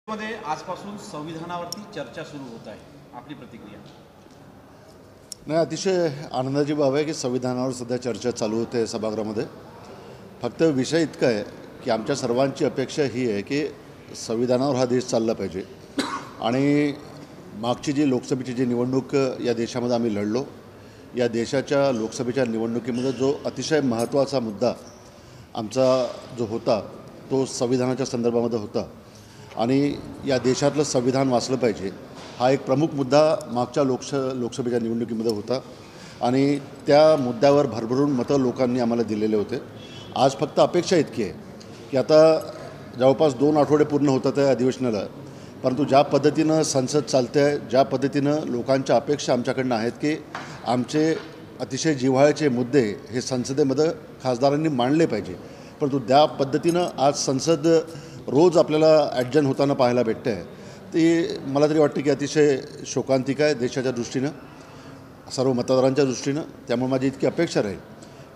मध्ये आजपासून संविधानावरती चर्चा सुरू होत आहे, आपली प्रतिक्रिया? नाही, अतिशय आनंदाची बाब आहे की संविधानावर सध्या चर्चा चालू होते सभागृहामध्ये. फक्त विषय इतका आहे की आमच्या सर्वांची अपेक्षा ही आहे की संविधानावर हा देश चालला पाहिजे. आणि मागची जी लोकसभेची जी निवडणूक या देशामध्ये आम्ही लढलो, या देशाच्या लोकसभेच्या निवडणुकीमध्ये जो अतिशय महत्त्वाचा मुद्दा आमचा जो होता तो संविधानाच्या संदर्भामध्ये होता. आणि या देशातलं संविधान वाचलं पाहिजे हा एक प्रमुख मुद्दा मागच्या लोकसभेच्या निवडणुकीमध्ये होता. आणि त्या मुद्द्यावर भरभरून मतं लोकांनी आम्हाला दिलेले होते. आज फक्त अपेक्षा इतकी आहे की आता जवळपास 2 आठवडे पूर्ण होतात आहे अधिवेशनाला, परंतु ज्या पद्धतीनं संसद चालते आहे, ज्या पद्धतीनं लोकांच्या अपेक्षा आमच्याकडनं आहेत की आमचे अतिशय जिव्हाळ्याचे मुद्दे हे संसदेमध्ये खासदारांनी मांडले पाहिजे, परंतु त्या पद्धतीनं आज संसद रोज आपल्याला ॲडजन होताना पाहायला भेटतं आहे. ती मला तरी वाटतं की अतिशय शोकांतिक आहे देशाच्या दृष्टीनं, सर्व मतदारांच्या दृष्टीनं. त्यामुळे माझी इतकी अपेक्षा राहील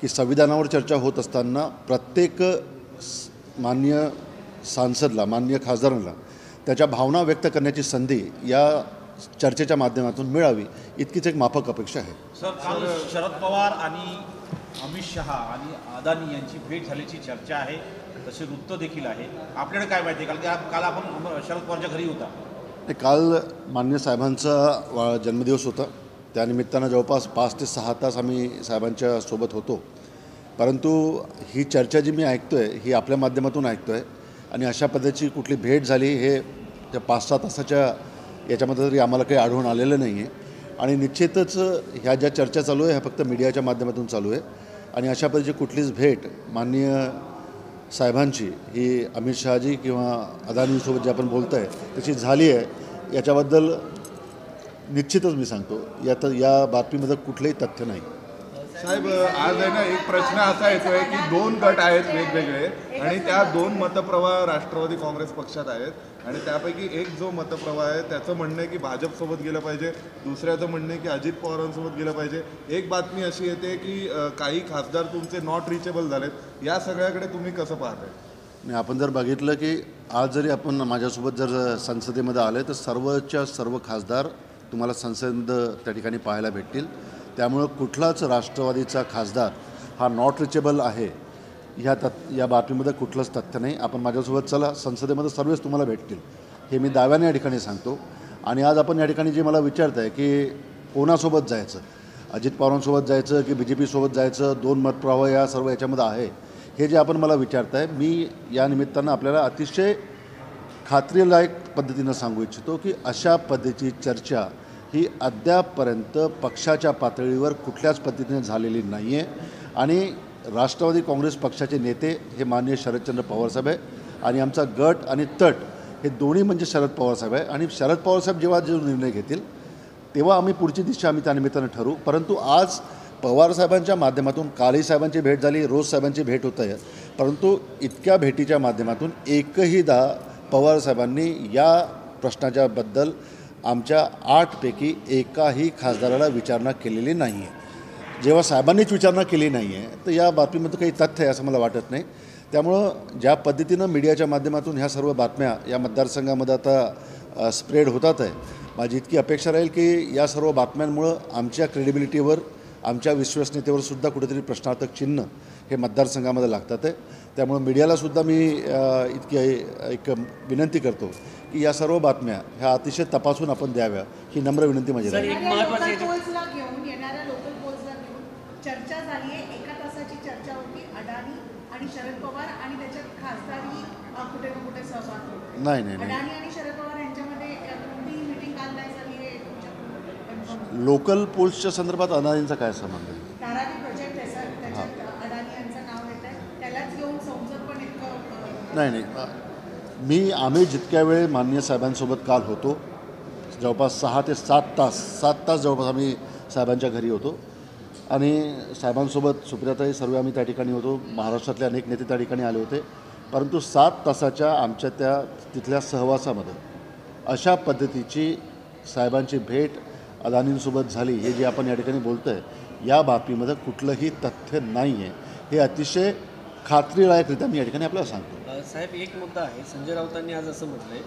की संविधानावर चर्चा होत असताना प्रत्येक माननीय सांसदला, माननीय खासदारांना त्याच्या भावना व्यक्त करण्याची संधी या चर्चेच्या माध्यमातून मिळावी, इतकीच एक माफक अपेक्षा आहे. सर, काल शरद पवार आणि अमित शहा आणि अदानी यांची भेट झाल्याची चर्चा आहे, तसे वृत्त देखील आहे. आपल्याकडे काय माहिती आहे? कारण की काल आपण शरद पवारच्या घरी होता. काल माननीय साहेबांचा जन्मदिवस होता, त्यानिमित्तानं जवळपास 5 ते 6 तास आम्ही साहेबांच्या सोबत होतो. परंतु ही चर्चा जी मी ऐकतो आहे ही आपल्या माध्यमातून ऐकतो आहे. आणि अशा पद्धतीची कुठली भेट झाली हे त्या 5-6 तासाच्या याच्यामध्ये तरी आम्हाला काही आढळून आलेलं नाही आहे. आणि निश्चितच ह्या ज्या चर्चा चालू आहे ह्या फक्त मीडियाच्या माध्यमातून चालू आहे. आणि अशा पद्धतीची कुठलीच भेट माननीय साहेबांची ही अमित शहाजी किंवा अदानीसोबत जे आपण बोलत आहे त्याची झाली आहे याच्याबद्दल निश्चितच मी सांगतो, या बातमीमध्ये कुठलंही तथ्य नाही. साहेब, आज आहे ना, एक प्रश्न असा येतोय की 2 गट आहेत वेगवेगळे आणि त्या 2 मतप्रवाह राष्ट्रवादी काँग्रेस पक्षात आहेत. आणि त्यापैकी एक जो मतप्रवाह आहे त्याचं म्हणणं आहे की भाजपसोबत गेलं पाहिजे, दुसऱ्याचं म्हणणं आहे की अजित पवारांसोबत गेलं पाहिजे. एक बातमी अशी येते की काही खासदार तुमचे नॉट रिचेबल झालेत. या सगळ्याकडे तुम्ही कसं पाहताय? नाही, आपण जर बघितलं की आज जरी आपण माझ्यासोबत जर संसदेमध्ये आले तर सर्वच्या सर्व खासदार तुम्हाला संसदेमध्ये त्या ठिकाणी पाहायला भेटतील. त्यामुळं कुठलाच राष्ट्रवादीचा खासदार हा नॉट रिचेबल आहे या बातमीमध्ये कुठलंच तथ्य नाही. आपण माझ्यासोबत चला, संसदेमध्ये सर्वच तुम्हाला भेटतील, हे मी दाव्याने या ठिकाणी सांगतो. आणि आज आपण या ठिकाणी जे मला विचारत आहे की कोणासोबत जायचं, अजित पवारांसोबत जायचं की BJP सोबत जायचं, 2 मतप्रवाह या सर्व याच्यामध्ये आहे, हे जे आपण मला विचारताय, मी या निमित्तानं आपल्याला अतिशय खात्रीलायक पद्धतीनं सांगू इच्छितो की अशा पद्धतीची चर्चा ही अद्यापपर्यंत पक्षाच्या पातळीवर कुठल्याच पद्धतीने झालेली नाही आहे. आणि राष्ट्रवादी काँग्रेस पक्षाचे नेते हे माननीय शरदचंद्र पवारसाहेब आहे आणि आमचा गट आणि तट हे दोन्ही म्हणजे शरद पवारसाहेब आहे. आणि शरद पवारसाहेब जेव्हा जो निर्णय घेतील तेव्हा आम्ही पुढची दिशा आम्ही त्या निमित्तानं ठरवू. परंतु आज पवारसाहेबांच्या माध्यमातून काळी साहेबांची भेट झाली, रोज साहेबांची भेट होत आहे, परंतु इतक्या भेटीच्या माध्यमातून एकहीदा पवारसाहेबांनी या प्रश्नाच्याबद्दल आमच्या 8 पैकी एकाही खासदाराला विचारणा केलेली नाही आहे. जेव्हा साहेबांनीच विचारणा केली नाही आहे तर या बातमीमध्ये काही तथ्य आहे असं मला वाटत नाही. त्यामुळं ज्या पद्धतीनं मीडियाच्या माध्यमातून ह्या सर्व बातम्या या मतदारसंघामध्ये आता स्प्रेड होतात आहे, माझी इतकी अपेक्षा राहील की या सर्व बातम्यांमुळं आमच्या क्रेडिबिलिटीवर, आमच्या विश्वसनीयतेवर सुद्धा कुठेतरी प्रश्नार्थक चिन्ह हे मतदारसंघामध्ये लागतात आहे. त्यामुळं मीडियालासुद्धा मी इतकी एक विनंती करतो की या सर्व बातम्या ह्या अतिशय तपासून आपण द्याव्या, ही नम्र विनंती माझी राहील. चर्चा झाली आहे, 1 तासाची चर्चा होती. अडाणी आणि शरद पवार आणि त्याच्यात खासदारही कुठे ना कुठे सहभाग होते. नाही, अडाणी आणि शरद पवार यांच्यामध्ये कोणतीही मीटिंग काल नाही झाली आहे. लोकल पोल्सच्या संदर्भात अदानींचा काय संबंध आहे? धारावी प्रोजेक्ट आहे सर, त्याच्यात अडाणी यांचं नाव येत आहे. त्यालाच घेऊन संसद पण इतकं नाही, आम्ही जितक्या वेळ माननीय साहेबांसोबत काल होतो, जवळपास 6 ते 7 तास जवळपास आम्ही साहेबांच्या घरी होतो. आणि साहेबांसोबत सुप्रियाताई सर्व आम्ही त्या ठिकाणी होतो, महाराष्ट्रातले अनेक नेते त्या ठिकाणी आले होते. परंतु 7 तासाच्या आमच्या तिथल्या सहवासामध्ये अशा पद्धतीची साहेबांची भेट अदानींसोबत झाली हे जे आपण या ठिकाणी बोलतो आहे या बातमीमध्ये कुठलंही तथ्य नाही आहे. हे अतिशय खात्रीलायकरित्या मी या ठिकाणी आपल्याला सांगतो. साहेब, एक मुद्दा आहे. संजय राऊतांनी आज असं म्हटलंय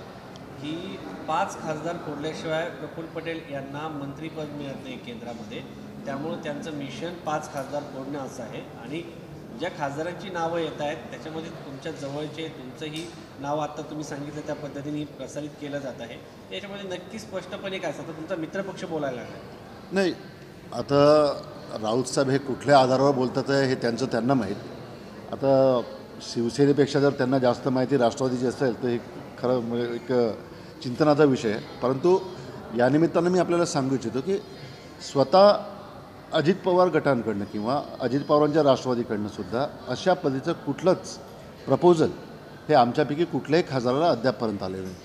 की 5 खासदार फोडल्याशिवाय प्रफुल्ल पटेल यांना मंत्रीपद मिळत नाही केंद्रामध्ये, त्यामुळे त्यांचं मिशन 5 खासदार फोडणं असं आहे. आणि ज्या खासदारांची नावं येत आहेत त्याच्यामध्ये तुमच्या जवळचे तुमचंही नाव आत्ता तुम्ही सांगितलं त्या पद्धतीने प्रसारित केलं जात आहे. याच्यामध्ये नक्की स्पष्टपणे काय असतं, तुमचा मित्रपक्ष बोलायला लागला नाही. आता राऊत साहेब हे कुठल्या आधारावर बोलतात आहे हे त्यांना माहीत. आता शिवसेनेपेक्षा जर त्यांना जास्त माहिती राष्ट्रवादीची असेल तर हे खरं म्हणजे एक चिंतनाचा विषय आहे. परंतु या निमित्तानं मी आपल्याला सांगू इच्छितो की स्वतः अजित पवार गटांकडनं किंवा अजित पवारांच्या राष्ट्रवादीकडनं सुद्धा अशा पद्धतीचं कुठलंच प्रपोजल हे आमच्यापैकी कुठल्याही खासदाराला अद्यापपर्यंत आलेलं नाही.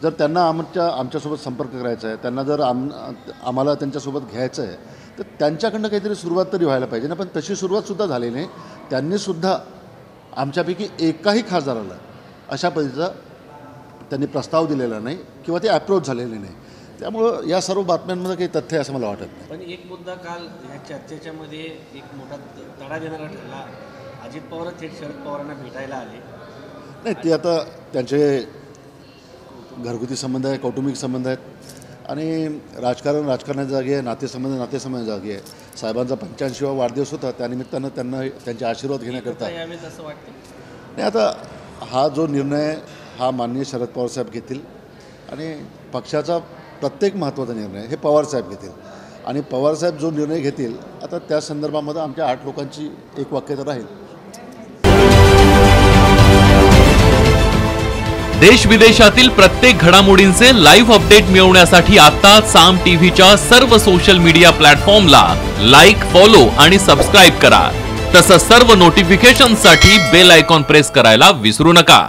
जर त्यांना आमच्यासोबत संपर्क करायचा आहे, त्यांना जर आम्हाला त्यांच्यासोबत घ्यायचं आहे तर त्यांच्याकडनं काहीतरी सुरुवात तरी व्हायला पाहिजे ना. पण तशी सुरुवातसुद्धा झाली नाही. त्यांनीसुद्धा आमच्यापैकी एकाही खासदाराला अशा पद्धतीचा त्यांनी प्रस्ताव दिलेला नाही किंवा ते अप्रोच झालेले नाही. त्यामुळं या सर्व बातम्यांमध्ये काही तथ्य असं मला वाटत नाही. पण एक मुद्दा काल ह्या चर्चेच्या मध्ये एक मोठा तडा देणारा ठरला. अजित पवार थेट शरद पवारांना भेटायला आले. नाही, ते आता त्यांचे घरगुती संबंध आहे, कौटुंबिक संबंध आहेत आणि राजकारणाच्या जागी आहे, नातेसंबंध जागी आहे. साहेबांचा 85वा वाढदिवस होता, त्यानिमित्तानं त्यांना त्यांचे आशीर्वाद घेण्याकरता यावेळेस असं वाटतं नाही. आता हा जो निर्णय हा माननीय शरद पवार साहेब घेतील आणि पक्षाचा प्रत्येक महत्त्वाचा निर्णय हे पवारसाहेब घेतील आणि पवारसाहेब जो निर्णय घेतील आता त्या संदर्भामध्ये आमच्या 8 लोकांची एक वाक्यता राहील. देश विदेशातील प्रत्येक घडामोडींचे लाईव्ह अपडेट मिळवण्यासाठी आता साम टीव्हीच्या सर्व सोशल मीडिया प्लॅटफॉर्मला लाईक, फॉलो आणि सबस्क्राईब करा. तसंच सर्व नोटिफिकेशनसाठी बेल आयकॉन प्रेस करायला विसरू नका.